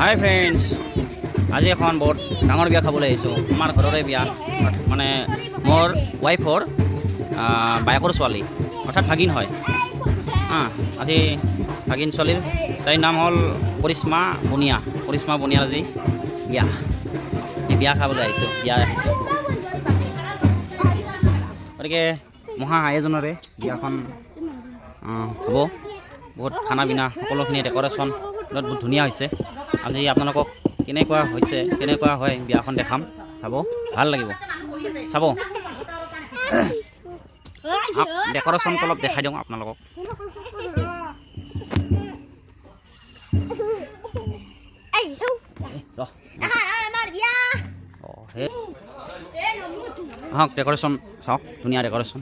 হাই friends, আজি এখন বহুত ডাঙৰ বিয়া খাবলৈ আহিছোঁ। আমাৰ ঘৰৰে বিয়া, মানে মোৰ ৱাইফৰ বায়েকৰ ছোৱালী, অৰ্থাৎ ভাগিন হয়। আজি ভাগিন ছোৱালীৰ তাইৰ নাম হ'ল কৰিশ্মা বনিয়া। কৰিশ্মা বনিয়াৰ আজি বিয়া, এই বিয়া খাবলৈ আহিছোঁ। গতিকে মহা আয়োজনেৰে বিয়াখন হ'ব। বহুত খানা পিনা সকলোখিনি ডেক'ৰেশ্যন বহুত ধুনীয়া হৈছে। আজি আপোনালোকক কেনেকুৱা হয় বিয়াখন দেখাম, চাব ভাল লাগিব। চাব ডেক'ৰেশ্যনটো অলপ দেখাই দিওঁ আপোনালোকক। আহক ডেক'ৰেশ্যন চাওক, ধুনীয়া ডেক'ৰেশ্যন।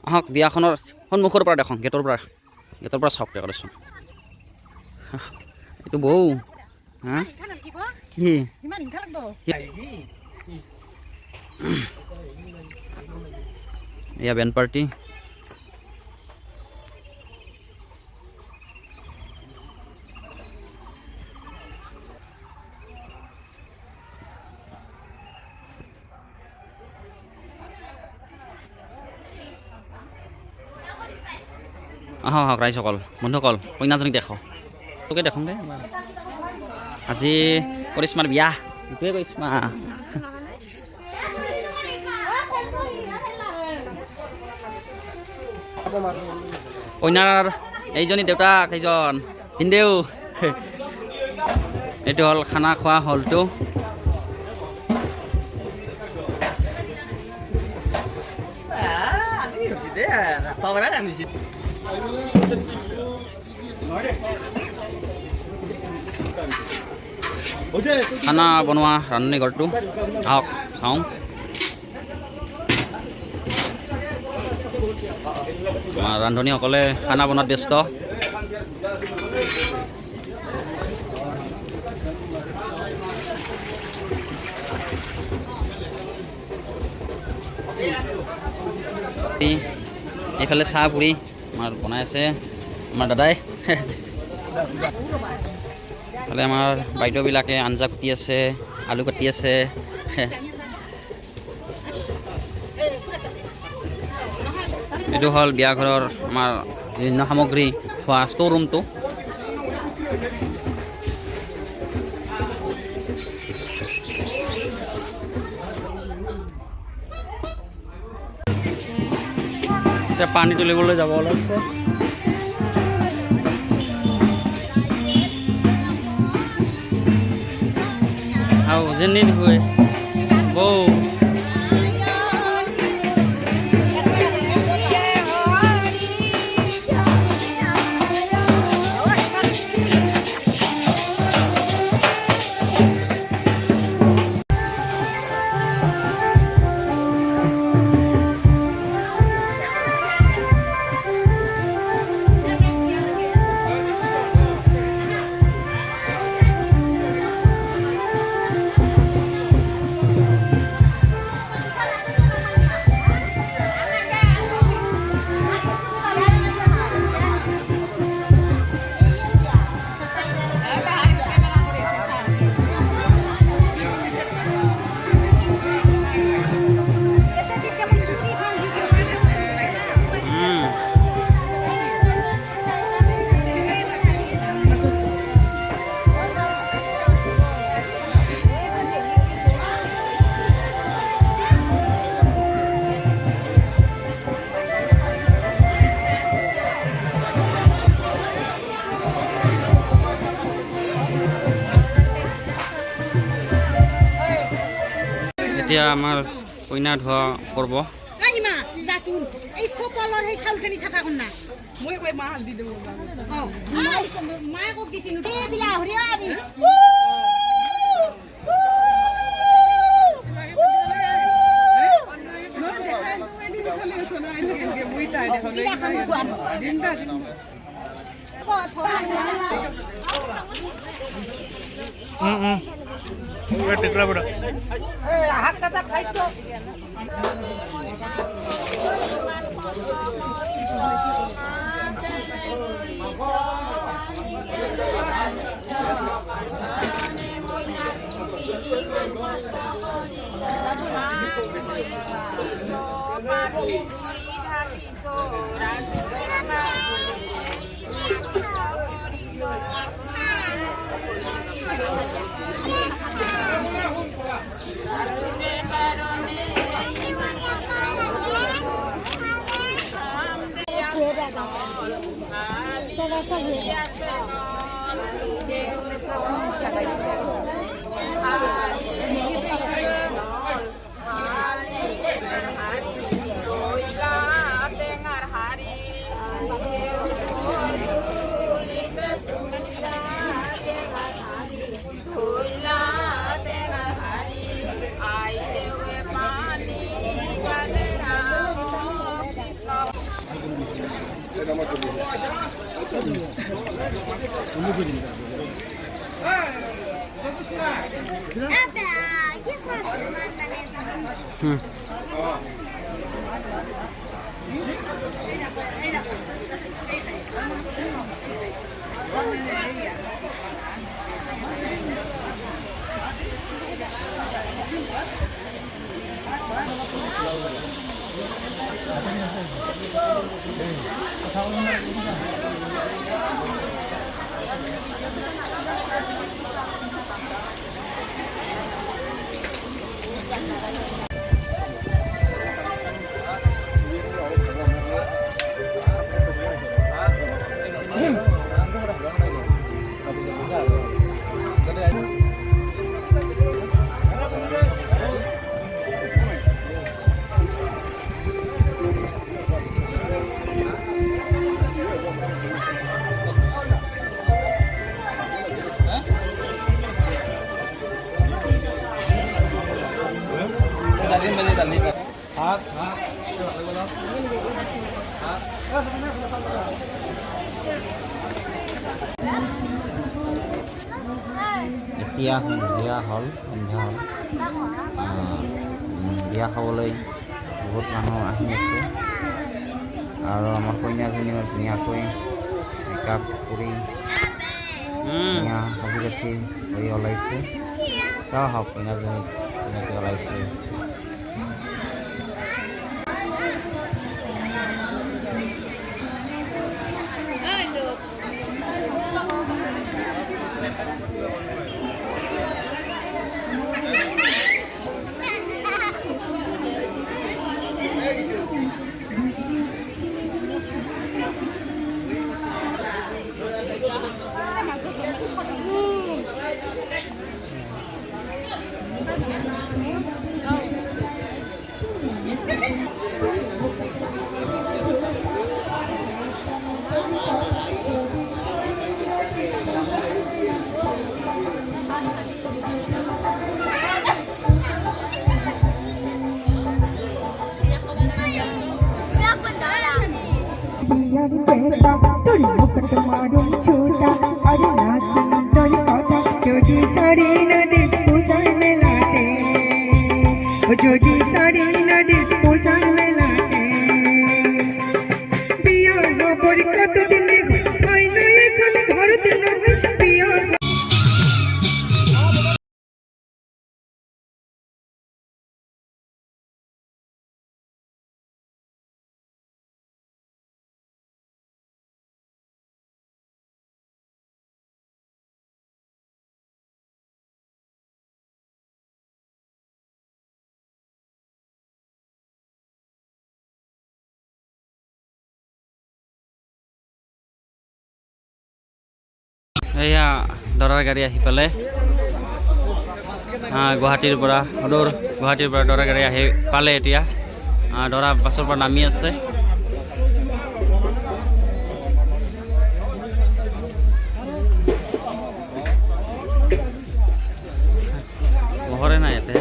আহক বিয়াখনৰ সন্মুখৰ পৰা দেখোঁ, গেটৰ পৰা চাওক ডেক'ৰেশ্যন। এইটো বৌ কি এয়া বেণ্ড পাৰ্টি। আহক ৰাইজসকল, বন্ধুসকল, কইনাজনীক দেখক, তোকে দেখোঁ দে। আজি কৰিশ্মাৰ বিয়া, এইটোৱে কৰিশ্মা। কইনাৰ এইজনী দেউতাক, এইজন হিন্দেউ। এইটো হ'ল খানা খোৱা হলটো। খানা বনোৱা ৰান্ধনি ঘৰটো আহক চাওঁ। ৰান্ধনীসকলে খানা বনোৱাত ব্যস্ত। এইফালে চাহ পুৰি আমাৰ বনাই আছে আমাৰ দাদাই। ফালে আমাৰ বাইদেউবিলাকে আঞ্জা কুটি আছে, আলু কাটি আছে। এইটো হ'ল বিয়া ঘৰৰ আমাৰ বিভিন্ন সামগ্ৰী খোৱা ষ্ট'ৰ ৰুমটো। এতিয়া পানী তুলিবলৈ যাব ওলাইছে। আৰু যেনি হয় বৌ এতিয়া আমাৰ কইনা ধোৱা কৰিব। এতিয়া সন্ধিয়া হ'ল বিয়া খাবলৈ বহুত মানুহ আহি আছে আৰু আমাৰ কইনাজনীও ধুনীয়াকৈ মেকআপ কৰি ধুনীয়া সাজি কাচি হৈ ওলাইছে চাওঁ হওক কইনাজনী ধুনীয়াকৈ ওলাইছে जोड़ी साड़ी न डिस्पोजल में लाते पिया हो बड़ी कत दिन आई नहीं खन घर दिन पिया এয়া দৰাৰ গাড়ী আহি পালে গুৱাহাটীৰ পৰা সদূৰ গুৱাহাটীৰ পৰা দৰাৰ গাড়ী আহি পালে এতিয়া দৰা বাছৰ পৰা নামি আছে পোহৰে নাই ইয়াতে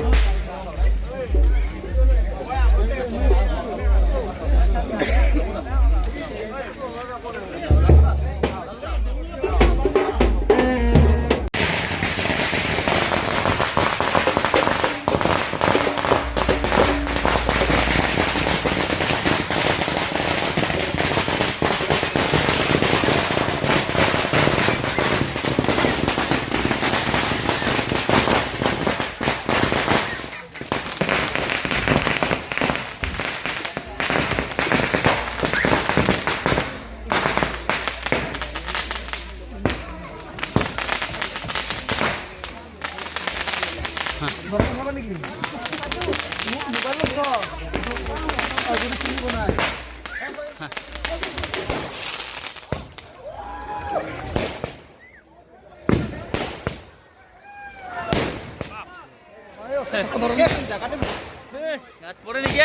গাত পড়ে নাকি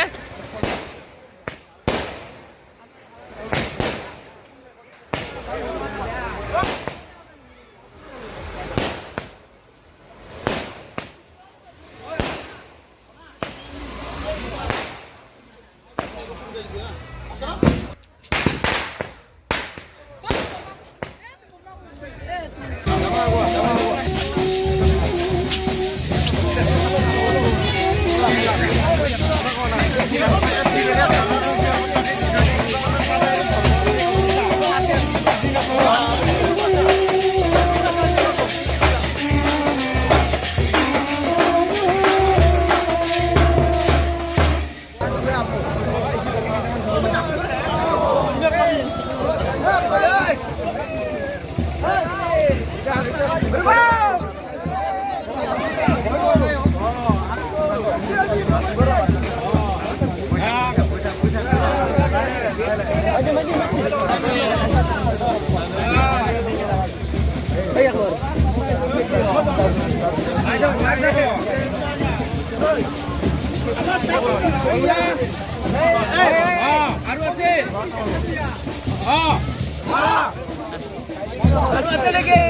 আৰু আছে নেকি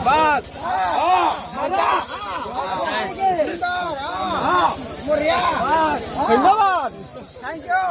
বাস ধন্যবাদ thank you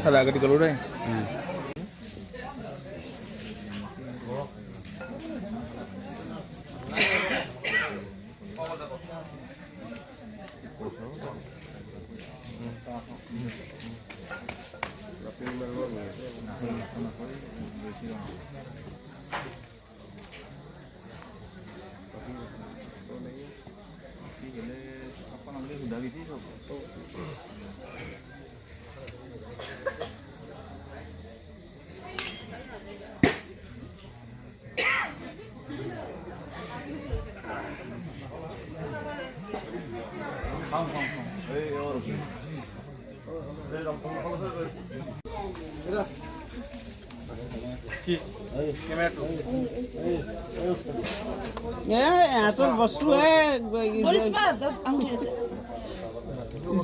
Ada agak di galur deh.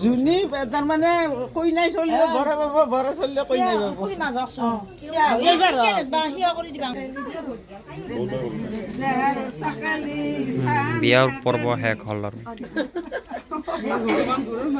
জুনি তাৰমানে কৈ নাই চলিলে ভৰা পাব ভৰা চলিলে কৈ নাই পাব বিয়াৰ পৰ্ব শেষ হ'ল আৰু